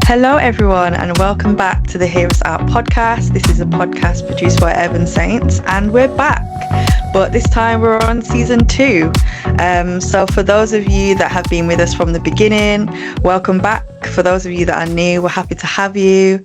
Hello, everyone, and welcome back to the hearUSout podcast. This is a podcast produced by Urban Saints, and we're back. But this time we're on season 2. So for those of you that have been with us from the beginning, welcome back. For those of you that are new, we're happy to have you.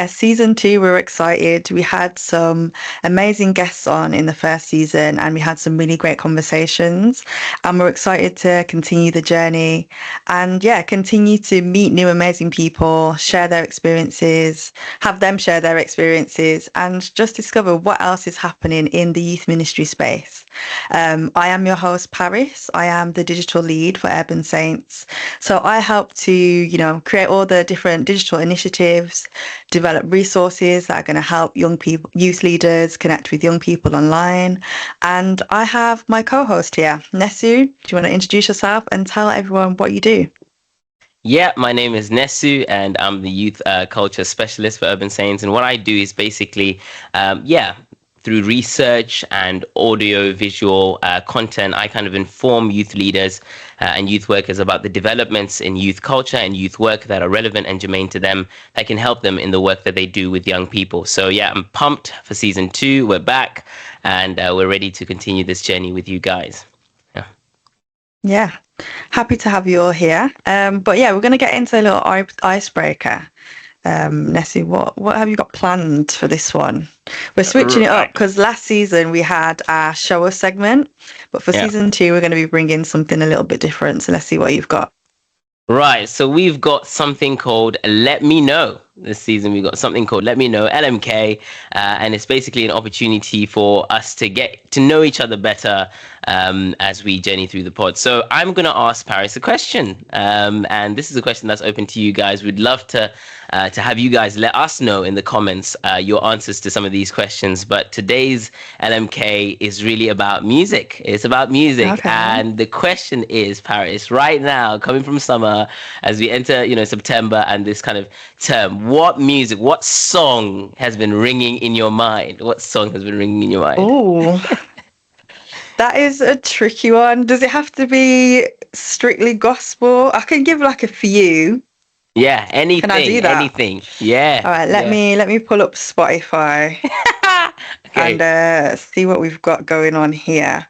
Season 2, we're excited. We had some amazing guests on in the first season, and we had some really great conversations. And we're excited to continue the journey and continue to meet new amazing people, share their experiences, have them share their experiences, and just discover what else is happening in the youth ministry space. I am your host, Paris. I am the digital lead for Urban Saints. So I help to, create all the different digital initiatives, develop resources that are going to help young people, youth leaders connect with young people online. And I have my co-host here, Nesu. Do you want to introduce yourself and tell everyone what you do? Yeah, my name is Nesu, and I'm the youth culture specialist for Urban Saints. And what I do is basically, through research and audio-visual content, I kind of inform youth leaders and youth workers about the developments in youth culture and youth work that are relevant and germane to them, that can help them in the work that they do with young people. So yeah, I'm pumped for season 2. We're back, and we're ready to continue this journey with you guys. Yeah, happy to have you all here. We're going to get into a little icebreaker. Nessie, what have you got planned for this one? We're switching it up because last season we had our show us segment, but for season 2 we're going to be bringing something a little bit different. So let's see what you've got. Right, so we've got something called Let Me Know. This season we've got something called Let Me Know, LMK, and it's basically an opportunity for us to get to know each other better as we journey through the pod. So I'm going to ask Paris a question, and this is a question that's open to you guys. We'd love to have you guys let us know in the comments your answers to some of these questions. But today's LMK is really about music. It's about music, okay. And the question is, Paris, right now, coming from summer, as we enter, September and this kind of term, what music, what song has been ringing in your mind? What song has been ringing in your mind? Oh, that is a tricky one. Does it have to be strictly gospel? I can give like a few. Yeah, anything. Can I do that? Anything. Yeah. All right, let me pull up Spotify okay. And see what we've got going on here.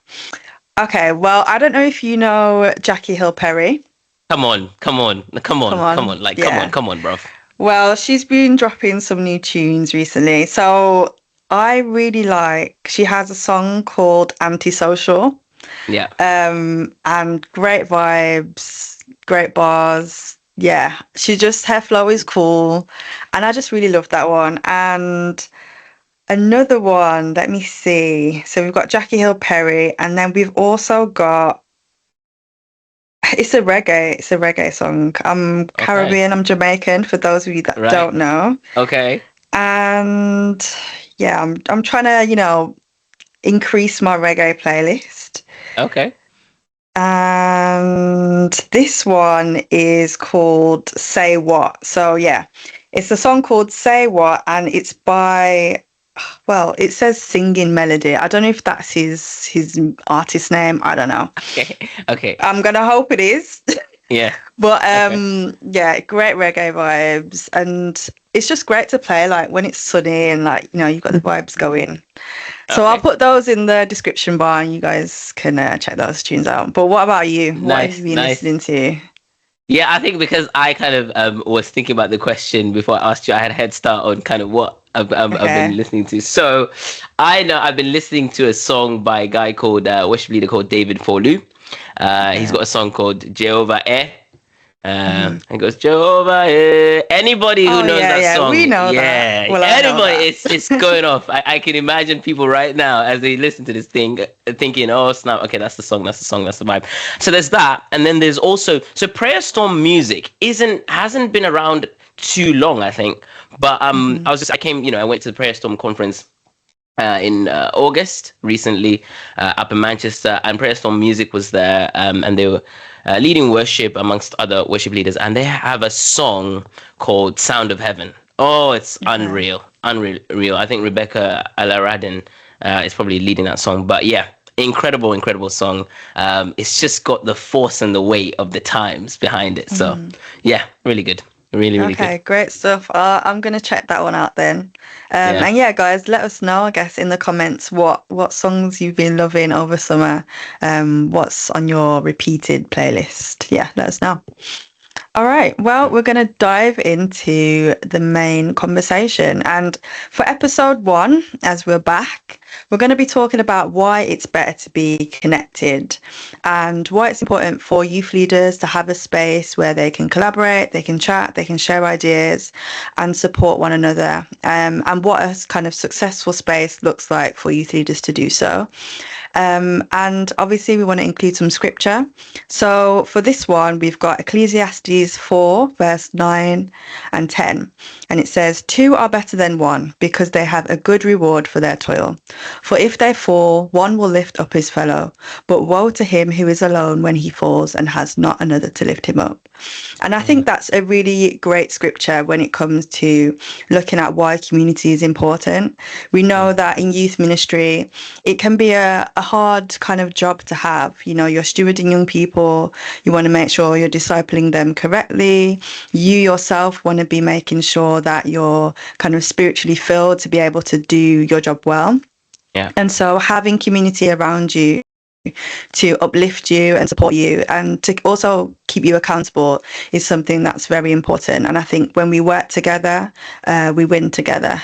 Okay, well, I don't know if you know Jackie Hill Perry. Come on, bro. Well, she's been dropping some new tunes recently. So I really she has a song called Antisocial. Yeah. And great vibes, great bars. Yeah, her flow is cool. And I just really love that one. And another one, let me see. So we've got Jackie Hill Perry, and then we've also got, it's a reggae song. I'm Caribbean, I'm Jamaican, for those of you that don't know. Okay. And yeah, I'm trying to, increase my reggae playlist. Okay. And this one is called Say What. So yeah, it's a song called Say What, and it's by, it says Singing Melody. I don't know if that's his artist name. I don't know. Okay. I'm gonna hope it is. Yeah. But great reggae vibes, and it's just great to play like when it's sunny and you've got the vibes going. So I'll put those in the description bar, and you guys can check those tunes out. But what about you? What have you been listening to? Yeah, I think because I kind of was thinking about the question before I asked you, I had a head start on kind of what I've been listening to. So I know I've been listening to a song by a guy called worship leader called David Folu. He's got a song called Jehovah and goes Jehovah. Anybody who knows that song, we know that. Well, anybody, it's going off. I can imagine people right now as they listen to this thing thinking, "Oh snap! Okay, that's the song. That's the vibe." So there's that, and then there's also Prayer Storm music hasn't been around too long, I think. But I went to the Prayer Storm conference in August recently up in Manchester, and Prayer Storm music was there, and they were leading worship amongst other worship leaders, and they have a song called Sound of Heaven. Oh, it's unreal. I think Rebecca Alaradin is probably leading that song, but yeah, incredible song. It's just got the force and the weight of the times behind it. So yeah, really good. Really, really good. Okay, great stuff. I'm gonna check that one out then. Yeah. And yeah, guys, let us know, I guess, in the comments what songs you've been loving over summer. What's on your repeated playlist? Yeah, let us know. All right. Well, we're going to dive into the main conversation. And for episode 1, as we're back, we're going to be talking about why it's better to be connected and why it's important for youth leaders to have a space where they can collaborate, they can chat, they can share ideas and support one another. And what a kind of successful space looks like for youth leaders to do so. And obviously, we want to include some scripture. So for this one, we've got Ecclesiastes 4, verse 9 and 10. And it says, "Two are better than one because they have a good reward for their toil. For if they fall, one will lift up his fellow. But woe to him who is alone when he falls and has not another to lift him up." And I think that's a really great scripture when it comes to looking at why community is important. We know that in youth ministry, it can be a hard kind of job to have. You know, you're stewarding young people, you want to make sure you're discipling them correctly. You yourself want to be making sure that you're kind of spiritually filled to be able to do your job well. Yeah. And so having community around you to uplift you and support you and to also keep you accountable is something that's very important. And I think when we work together, we win together.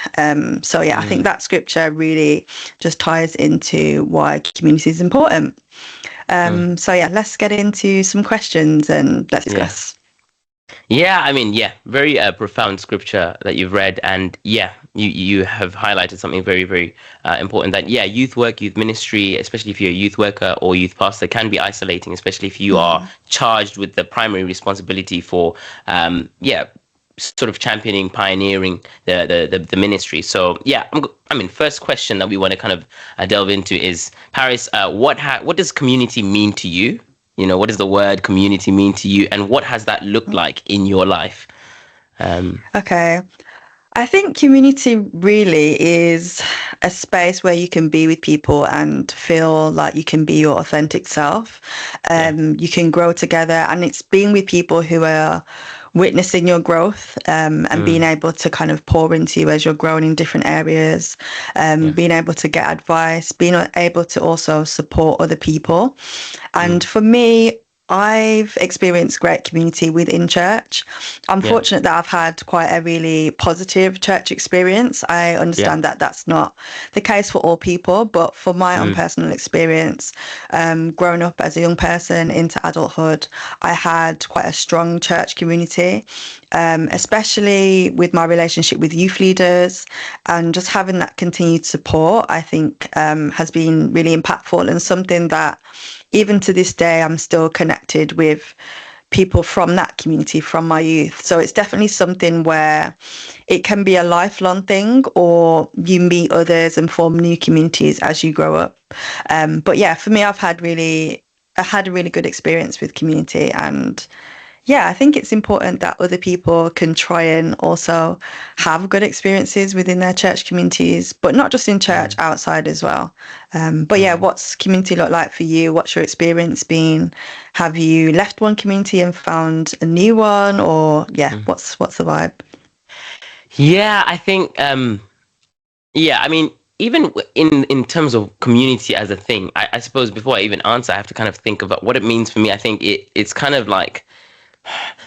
So yeah, I think that scripture really just ties into why community is important. So yeah, let's get into some questions and let's discuss. Yeah, I mean, yeah, very profound scripture that you've read, and yeah, you have highlighted something very, very important. That yeah, youth work, youth ministry, especially if you're a youth worker or youth pastor, can be isolating, especially if you are charged with the primary responsibility for sort of championing, pioneering the ministry. So yeah, I mean, first question that we want to kind of delve into is, Paris, what does community mean to you? You know, what does the word community mean to you, and what has that looked like in your life? Okay. I think community really is a space where you can be with people and feel like you can be your authentic self. You can grow together, and it's being with people who are witnessing your growth and being able to kind of pour into you as you're growing in different areas, being able to get advice, being able to also support other people. And for me, I've experienced great community within church. I'm fortunate that I've had quite a really positive church experience. I understand that that's not the case for all people, but for my own personal experience, growing up as a young person into adulthood, I had quite a strong church community, especially with my relationship with youth leaders, and just having that continued support, I think, has been really impactful and something that even to this day, I'm still connected with people from that community, from my youth. So it's definitely something where it can be a lifelong thing, or you meet others and form new communities as you grow up. But yeah, for me, I had a really good experience with community. And yeah, I think it's important that other people can try and also have good experiences within their church communities, but not just in church, outside as well. But yeah, what's community look like for you? What's your experience been? Have you left one community and found a new one? Or yeah, what's the vibe? Yeah, I think, I mean, even in terms of community as a thing, I suppose before I even answer, I have to kind of think about what it means for me. I think it's kind of like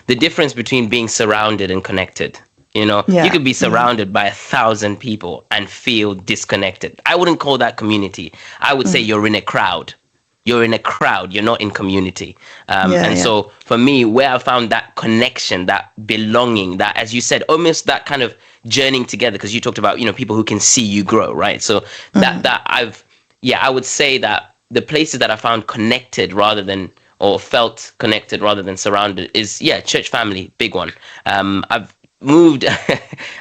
the difference between being surrounded and connected. You know, you could be surrounded by 1,000 people and feel disconnected. I wouldn't call that community. I would say you're in a crowd. You're in a crowd. You're not in community. So for me, where I found that connection, that belonging, that, as you said, almost that kind of journeying together, because you talked about, you know, people who can see you grow, right? So I would say that the places that I found connected rather than, or felt connected rather than surrounded, is church family, big one. I've moved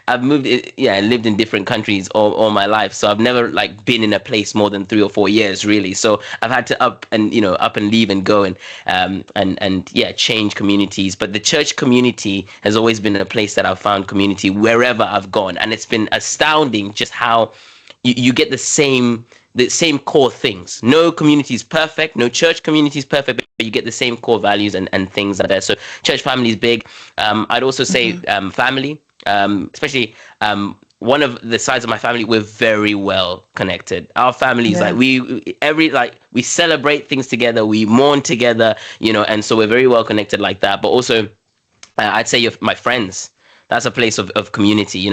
lived in different countries all my life, so I've never like been in a place more than 3 or 4 years really. So I've had to up and leave and go and change communities. But the church community has always been a place that I've found community wherever I've gone, and it's been astounding just how you get the same the same core things. No community is perfect. No church community is perfect, but you get the same core values and things like that. So church family is big. I'd also say family, especially one of the sides of my family, we're very well connected. Our family is like we celebrate things together, we mourn together, and so we're very well connected like that. But also, I'd say my friends. That's a place of community.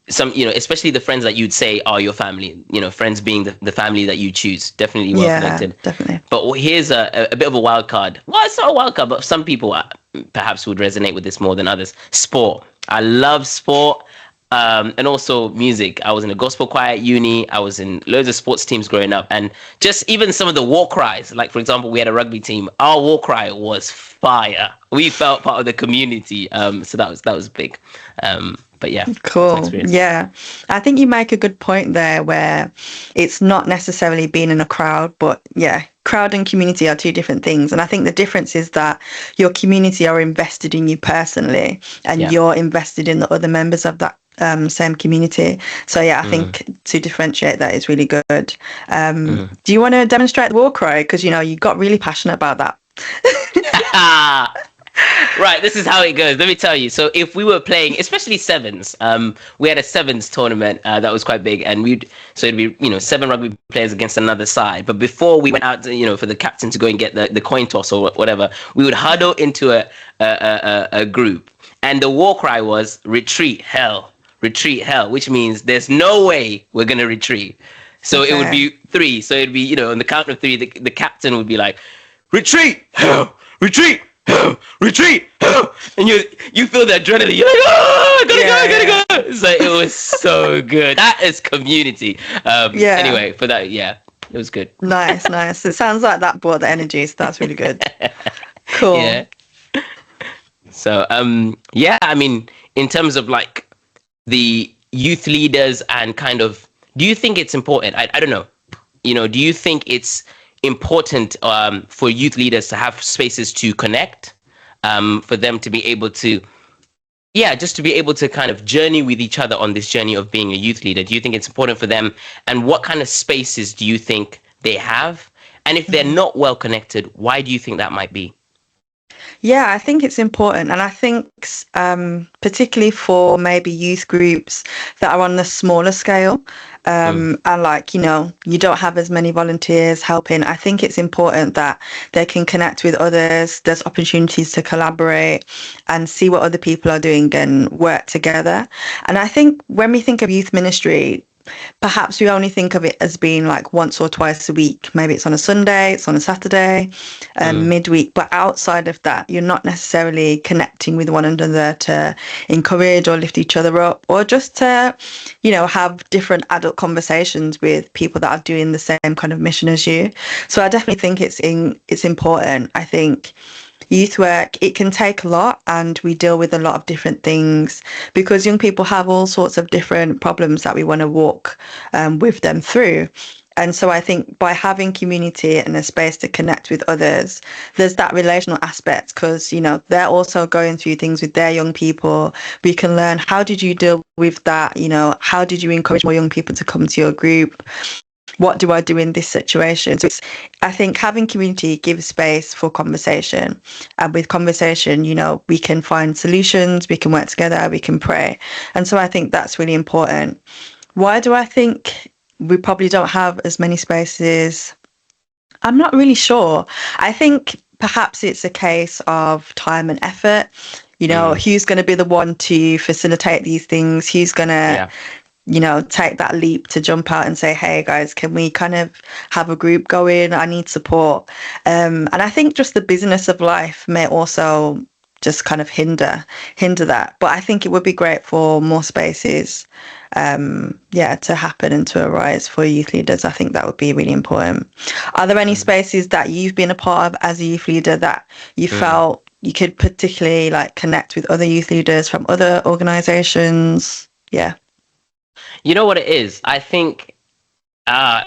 Especially the friends that you'd say are your family. Friends being the family that you choose. Definitely well connected. Definitely. But here's a bit of a wild card. Well, it's not a wild card, but some people perhaps would resonate with this more than others. Sport. I love sport. And also music. I was in a gospel choir at uni. I was in loads of sports teams growing up, and just even some of the war cries. Like, for example, we had a rugby team. Our war cry was fire. We felt part of the community. So that was big. But yeah, cool. Yeah, I think you make a good point there, where it's not necessarily being in a crowd, but yeah, crowd and community are two different things. And I think the difference is that your community are invested in you personally, and you're invested in the other members of that same community. So yeah, I think to differentiate that is really good. Do you want to demonstrate the war cry? Because you got really passionate about that. Right, this is how it goes. Let me tell you. So if we were playing, especially sevens, we had a sevens tournament that was quite big, and it'd be 7 rugby players against another side. But before we went out, for the captain to go and get the coin toss or whatever, we would huddle into a group, and the war cry was retreat hell, which means there's no way we're gonna retreat. So it would be 3. So it'd be on the count of 3, the captain would be like, retreat hell, retreat. Retreat, and you feel the adrenaline. You're like, gotta go. So it was so good. That is community. Anyway, for that, it was good. Nice. It sounds like that brought the energy, so that's really good. Cool. Yeah. So I mean, in terms of like the youth leaders and kind of, do you think it's important? I don't know. Do you think it's important for youth leaders to have spaces to connect, for them to be able to just to be able to kind of journey with each other on this journey of being a youth leader? Do you think it's important for them, and what kind of spaces do you think they have? And if they're not well connected, why do you think that might be? Yeah, I think it's important. And I think particularly for maybe youth groups that are on the smaller scale, and like, you don't have as many volunteers helping, I think it's important that they can connect with others. There's opportunities to collaborate and see what other people are doing and work together. And I think when we think of youth ministry, perhaps we only think of it as being like once or twice a week. Maybe it's on a Sunday, it's on a Saturday, midweek. But outside of that, you're not necessarily connecting with one another to encourage or lift each other up, or just to, have different adult conversations with people that are doing the same kind of mission as you. So I definitely think it's important. I think youth work, it can take a lot, and we deal with a lot of different things because young people have all sorts of different problems that we want to walk with them through. And so I think by having community and a space to connect with others, there's that relational aspect, because, they're also going through things with their young people. We can learn, how did you deal with that? How did you encourage more young people to come to your group? What do I do in this situation? So I think having community gives space for conversation. And with conversation, we can find solutions, we can work together, we can pray. And so I think that's really important. Why do I think we probably don't have as many spaces? I'm not really sure. I think perhaps it's a case of time and effort. Who's going to be the one to facilitate these things? Who's going to take that leap to jump out and say, hey guys, can we kind of have a group going? I need support. And I think just the business of life may also just kind of hinder that. But I think it would be great for more spaces, to happen and to arise for youth leaders. I think that would be really important. Are there any spaces that you've been a part of as a youth leader that you felt you could particularly like connect with other youth leaders from other organizations? Yeah. You know what it is? I think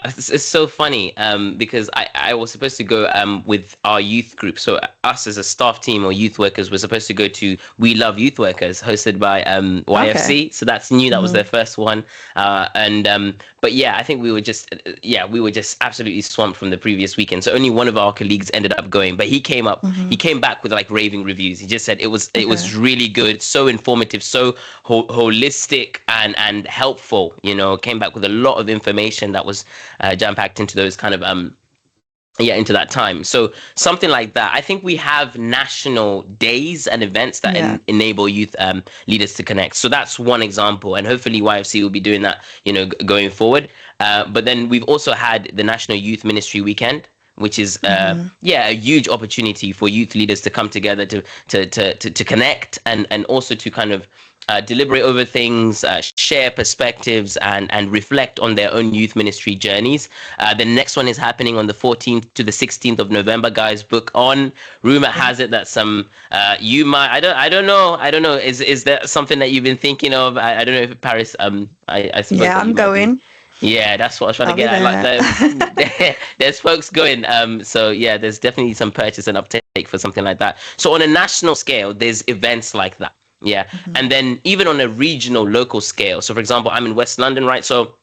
It's so funny because I was supposed to go with our youth group. So us as a staff team or youth workers were supposed to go to We Love Youth Workers, hosted by Okay. YFC. So that's new. That was Mm-hmm. their first one. And but yeah, I think we were just absolutely swamped from the previous weekend. So only one of our colleagues ended up going, but he Mm-hmm. came back with like raving reviews. He just said it Okay. was really good, so informative, so holistic and helpful. Came back with a lot of information that was jam packed into those kind of into that time. So something like that. I think we have national days and events that Yeah. enable youth leaders to connect. So that's one example, and hopefully YFC will be doing that, going forward. But then we've also had the National Youth Ministry Weekend, which is Mm-hmm. a huge opportunity for youth leaders to come together to connect and also to kind of deliberate over things, share perspectives, and reflect on their own youth ministry journeys. The next one is happening on the 14th to the 16th of November. Guys, book on. Rumor has it that some you might. I don't know. Is there something that you've been thinking of? I don't know if Paris. I suppose Yeah, that I'm you might be. going. Yeah, that's what I was trying to I'll be get at. Like there. there's folks going. So yeah, there's definitely some purchase and uptake for something like that. So on a national scale, there's events like that. Yeah, Mm-hmm. and then even on a regional, local scale. So for example, I'm in West London, right? So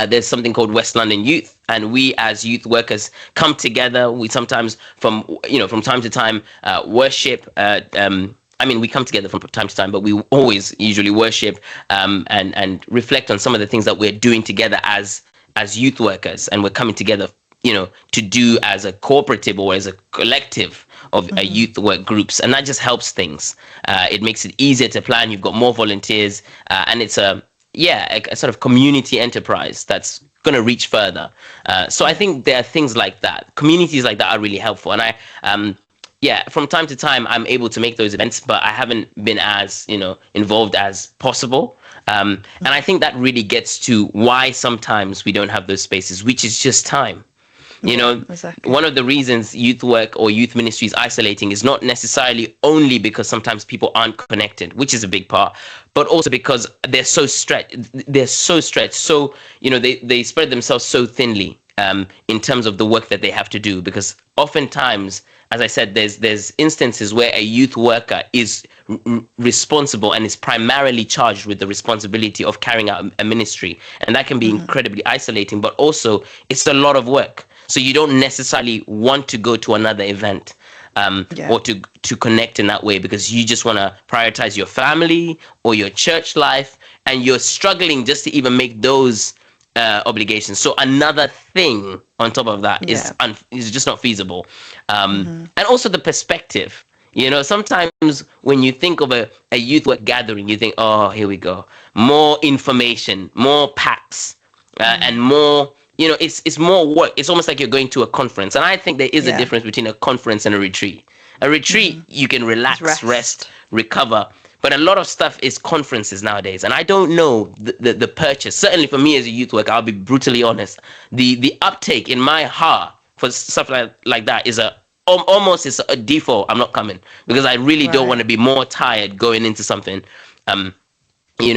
there's something called West London Youth, and we as youth workers come together. We sometimes, from time to time, worship. I mean, we come together from time to time, but we always usually worship and reflect on some of the things that we're doing together as youth workers, and we're coming together, to do as a cooperative or as a collective of Mm-hmm. youth work groups, and that just helps things. It makes it easier to plan. You've got more volunteers, and it's a sort of community enterprise that's going to reach further. So I think there are things like that. Communities like that are really helpful, and from time to time, I'm able to make those events, but I haven't been as involved as possible. And I think that really gets to why sometimes we don't have those spaces, which is just time. Yeah, exactly. One of the reasons youth work or youth ministry is isolating is not necessarily only because sometimes people aren't connected, which is a big part, but also because they're so stretched. They're so stretched. So, they spread themselves so thinly in terms of the work that they have to do. Because oftentimes, as I said, there's instances where a youth worker is responsible and is primarily charged with the responsibility of carrying out a ministry. And that can be Mm-hmm. incredibly isolating, but also it's a lot of work. So you don't necessarily want to go to another event Yeah. or to connect in that way because you just want to prioritize your family or your church life, and you're struggling just to even make those obligations. So another thing on top of that Yeah. is just not feasible. Mm-hmm. And also the perspective. Sometimes when you think of a youth work gathering, you think, oh, here we go. More information, more packs, and more, it's more work. It's almost like you're going to a conference. And I think there is a Yeah. difference between a conference and a retreat. A retreat, Mm-hmm. you can It's relax, rest. rest, recover. But a lot of stuff is conferences nowadays. And I don't know the purchase. Certainly for me as a youth worker, I'll be brutally honest. The uptake in my heart for stuff like that is almost is a default. I'm not coming because I really don't Right. want to be more tired going into something. Um,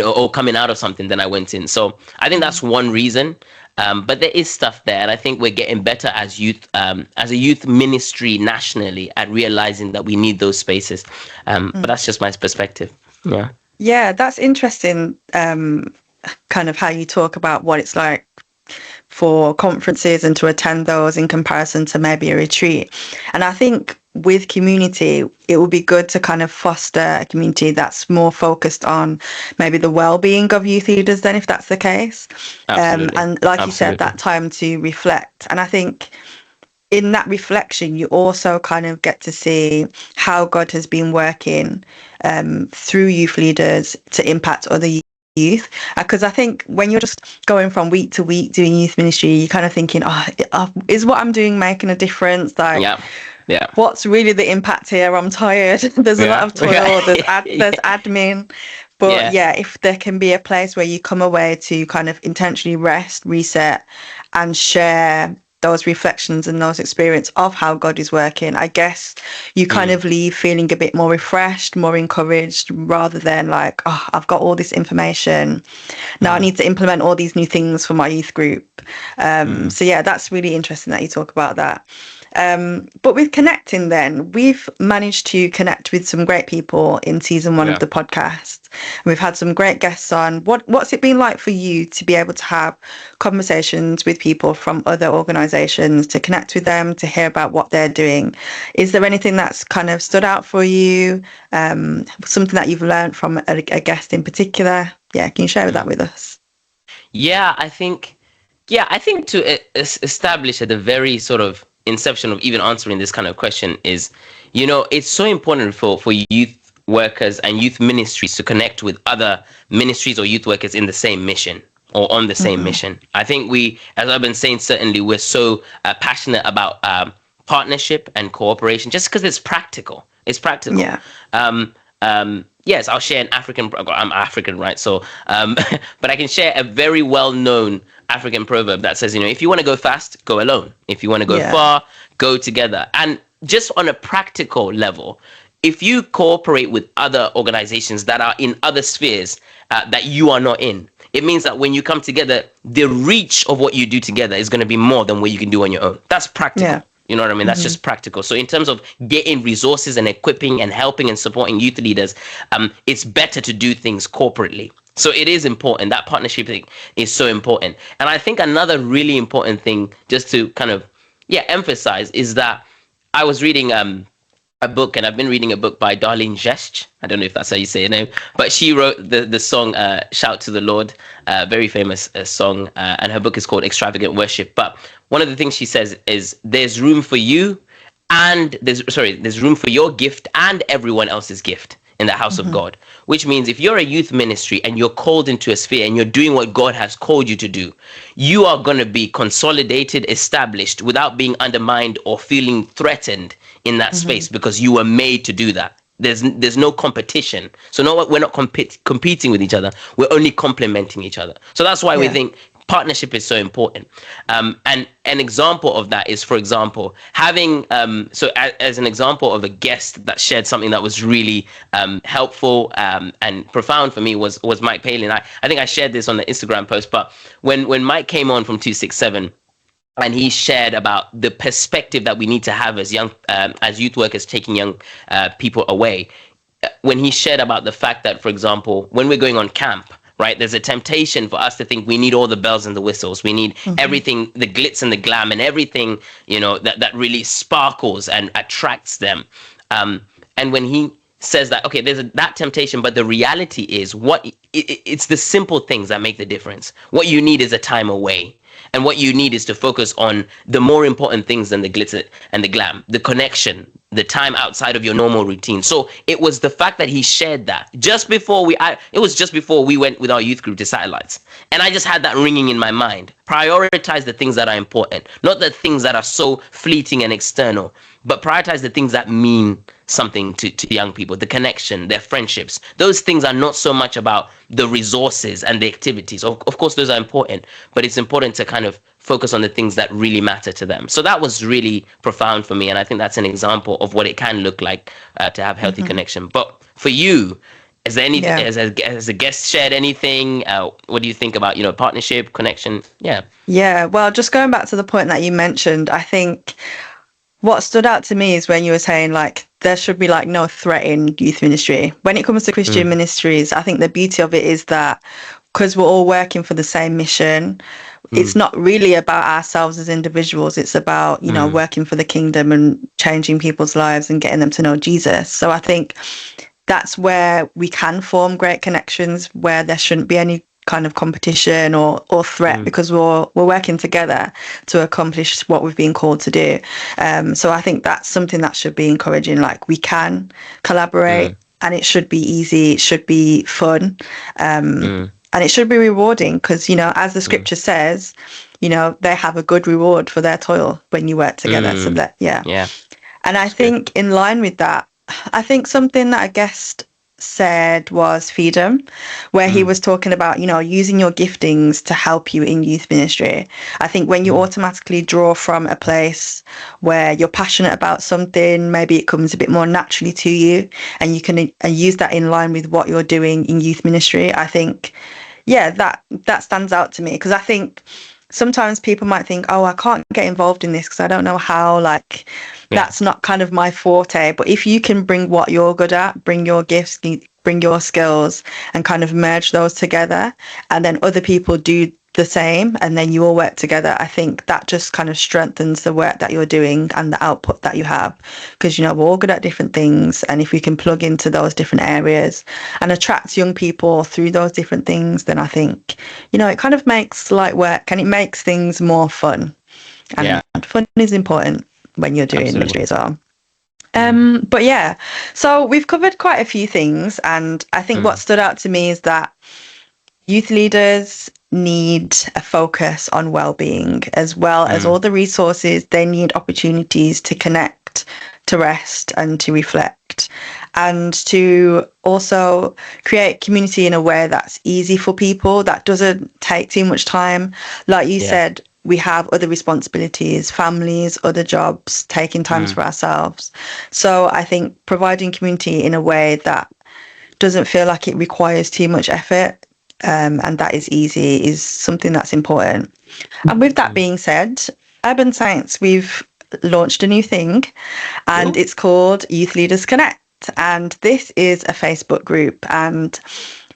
or coming out of something than I went in. So I think that's one reason. But there is stuff there, and I think we're getting better as a youth ministry nationally at realizing that we need those spaces. But that's just my perspective. Yeah. Yeah, that's interesting. Kind of how you talk about what it's like for conferences and to attend those in comparison to maybe a retreat. And I think with community, it would be good to kind of foster a community that's more focused on maybe the well-being of youth leaders then, if that's the case. Absolutely. And like you said, Absolutely. that time to reflect. And I think in that reflection, you also kind of get to see how God has been working through youth leaders to impact other youth. Because I think when you're just going from week to week doing youth ministry, you're kind of thinking, is what I'm doing making a difference? Like, Yeah. Yeah. what's really the impact here? I'm tired. There's a lot Yeah. of toil. There's admin. But Yeah. if there can be a place where you come away to kind of intentionally rest, reset, and share those reflections and those experience of how God is working, I guess you kind of leave feeling a bit more refreshed, more encouraged, rather than like, oh, I've got all this information. Now I need to implement all these new things for my youth group. So yeah, that's really interesting that you talk about that. But with connecting then, we've managed to connect with some great people in season 1 of the podcast. We've had some great guests on. What's it been like for you to be able to have conversations with people from other organizations, to connect with them, to hear about what they're doing? Is there anything that's kind of stood out for you? Something that you've learned from a guest in particular? Yeah, can you share that with us? Yeah, I think to establish at the very sort of inception of even answering this kind of question is, it's so important for youth workers and youth ministries to connect with other ministries or youth workers in the same mission or on the same mission. I think we, as I've been saying, certainly we're so passionate about partnership and cooperation just because it's practical. It's practical. Yeah. Yes, I'll share I'm African, right? So, but I can share a very well-known African proverb that says, if you want to go fast, go alone. If you want to go far, go together. And just on a practical level, if you cooperate with other organizations that are in other spheres that you are not in, it means that when you come together, the reach of what you do together is going to be more than what you can do on your own. That's practical. Yeah. You know what I mean? That's just practical. So in terms of getting resources and equipping and helping and supporting youth leaders, it's better to do things corporately. So it is important. That partnership thing is so important. And I think another really important thing, just to kind of emphasize, is that I was reading a book, and I've been reading a book by Darlene Zschech. I don't know if that's how you say her name, but she wrote the song Shout to the Lord, very famous song, and her book is called Extravagant Worship. But one of the things she says is there's room for you, and there's room for your gift and everyone else's gift in the house of God, which means if you're a youth ministry and you're called into a sphere and you're doing what God has called you to do, you are going to be consolidated, established without being undermined or feeling threatened in that space, because you were made to do that. There's no competition. So we're not competing with each other. We're only complementing each other. So that's why we think partnership is so important. And an example of that is, for example, having as an example of a guest that shared something that was really helpful and profound for me was Mike Palin. I think I shared this on the Instagram post, but when Mike came on from 267, and he shared about the perspective that we need to have as as youth workers taking young people away. When he shared about the fact that, for example, when we're going on camp, right, there's a temptation for us to think we need all the bells and the whistles. We need everything, the glitz and the glam and everything, that really sparkles and attracts them. And when he says that, okay, there's that temptation, but the reality is it's the simple things that make the difference. What you need is a time away. And what you need is to focus on the more important things than the glitz and the glam, the connection, the time outside of your normal routine. So it was the fact that he shared that just before we went with our youth group to Satellites. And I just had that ringing in my mind. Prioritize the things that are important, not the things that are so fleeting and external, but prioritize the things that mean something to young people, the connection, their friendships. Those things are not so much about the resources and the activities. Of course, those are important, but it's important to kind of focus on the things that really matter to them. So that was really profound for me. And I think that's an example of what it can look like to have healthy connection. But for you, is there anything, has a guest shared anything? What do you think about, partnership, connection? Yeah. Well, just going back to the point that you mentioned, I think what stood out to me is when you were saying, like, there should be, like, no threat in youth ministry. When it comes to Christian ministries, I think the beauty of it is that because we're all working for the same mission, it's not really about ourselves as individuals. It's about, working for the kingdom and changing people's lives and getting them to know Jesus. So I think that's where we can form great connections, where there shouldn't be any kind of competition or threat, because we're working together to accomplish what we've been called to do. So I think that's something that should be encouraging. Like, we can collaborate and it should be easy, it should be fun, and it should be rewarding, because, as the scripture says, they have a good reward for their toil when you work together. So that, And I think in line with that, I think something that a guest said was Freedom, where he was talking about, using your giftings to help you in youth ministry. I think when you automatically draw from a place where you're passionate about something, maybe it comes a bit more naturally to you, and you can use that in line with what you're doing in youth ministry. I think, yeah, that stands out to me, because I think sometimes people might think, oh, I can't get involved in this because I don't know how, that's not kind of my forte. But if you can bring what you're good at, bring your gifts, bring your skills, and kind of merge those together, and then other people do the same, and then you all work together, I think that just kind of strengthens the work that you're doing and the output that you have, because we're all good at different things, and if we can plug into those different areas and attract young people through those different things, then I think it kind of makes light work, and it makes things more fun. And fun is important when you're doing ministry as well. But yeah, so we've covered quite a few things, and I think what stood out to me is that youth leaders need a focus on well-being, as well as all the resources. They need opportunities to connect, to rest, and to reflect, and to also create community in a way that's easy for people, that doesn't take too much time. Like you said, we have other responsibilities, families, other jobs, taking times for ourselves. So I think providing community in a way that doesn't feel like it requires too much effort, and that is easy, is something that's important. And with that being said, Urban Saints, we've launched a new thing, and it's called Youth Leaders Connect. And this is a Facebook group, and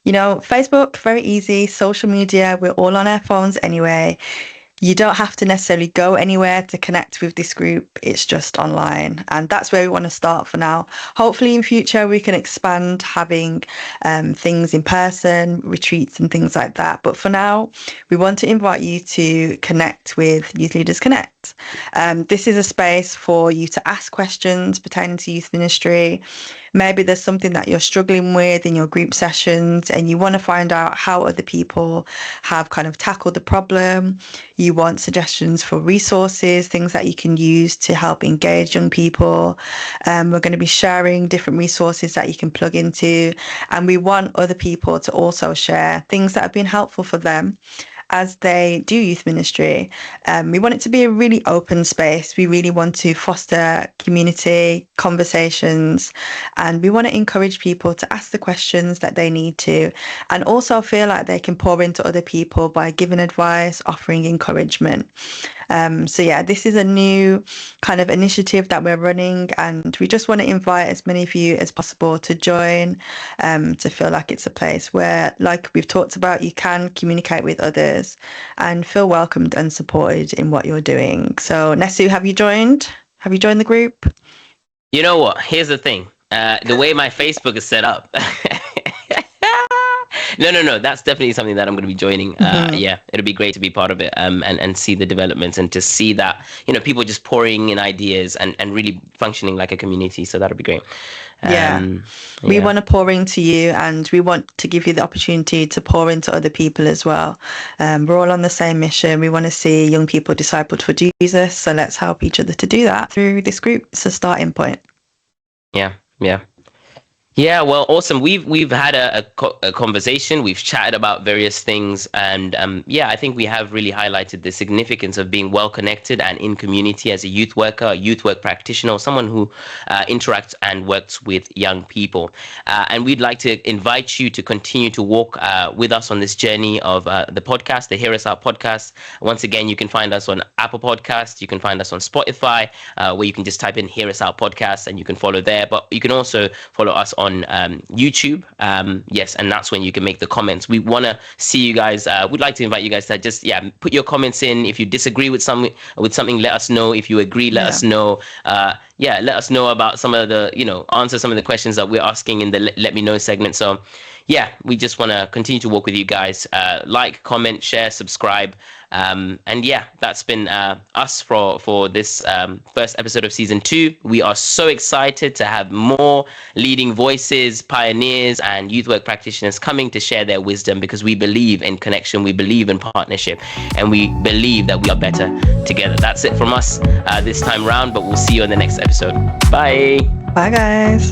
Facebook, very easy, social media, we're all on our phones anyway. You don't have to necessarily go anywhere to connect with this group. It's just online. And that's where we want to start for now. Hopefully in future, we can expand having things in person, retreats and things like that. But for now, we want to invite you to connect with Youth Leaders Connect. This is a space for you to ask questions pertaining to youth ministry. Maybe there's something that you're struggling with in your group sessions and you want to find out how other people have kind of tackled the problem. You want suggestions for resources, things that you can use to help engage young people. We're going to be sharing different resources that you can plug into. And we want other people to also share things that have been helpful for them as they do youth ministry. We want it to be a really open space. We really want to foster community conversations, and we want to encourage people to ask the questions that they need to, and also feel like they can pour into other people by giving advice, offering encouragement. So yeah, this is a new kind of initiative that we're running, and we just want to invite as many of you as possible to join, to feel like it's a place where, like we've talked about, you can communicate with others and feel welcomed and supported in what you're doing. So Nesu, have you joined? Have you joined the group? You know what? Here's the thing. The way my Facebook is set up. No. That's definitely something that I'm going to be joining. Yeah, it'll be great to be part of it, and see the developments and to see that, people just pouring in ideas and really functioning like a community. So that'll be great. We want to pour into you, and we want to give you the opportunity to pour into other people as well. We're all on the same mission. We want to see young people discipled for Jesus. So let's help each other to do that through this group. It's a starting point. Yeah, well, awesome. We've had a conversation. We've chatted about various things, and I think we have really highlighted the significance of being well connected and in community as a youth worker, a youth work practitioner, or someone who interacts and works with young people. And we'd like to invite you to continue to walk with us on this journey of the podcast, the hearUSout podcast. Once again, you can find us on Apple Podcasts. You can find us on Spotify, where you can just type in hearUSout podcast and you can follow there. But you can also follow us on YouTube, yes, and that's when you can make the comments. We want to see you guys. We'd like to invite you guys to just put your comments in. If you disagree with something, let us know. If you agree, let us know. Let us know about some of the, answer some of the questions that we're asking in the Let Me Know segment. So we just want to continue to work with you guys. Like, comment, share, subscribe. And that's been us for this first episode of season 2. We are so excited to have more leading voices, pioneers, and youth work practitioners coming to share their wisdom, because we believe in connection, we believe in partnership, and we believe that we are better together. That's it from us this time round, but we'll see you in the next episode. Bye. Bye, guys.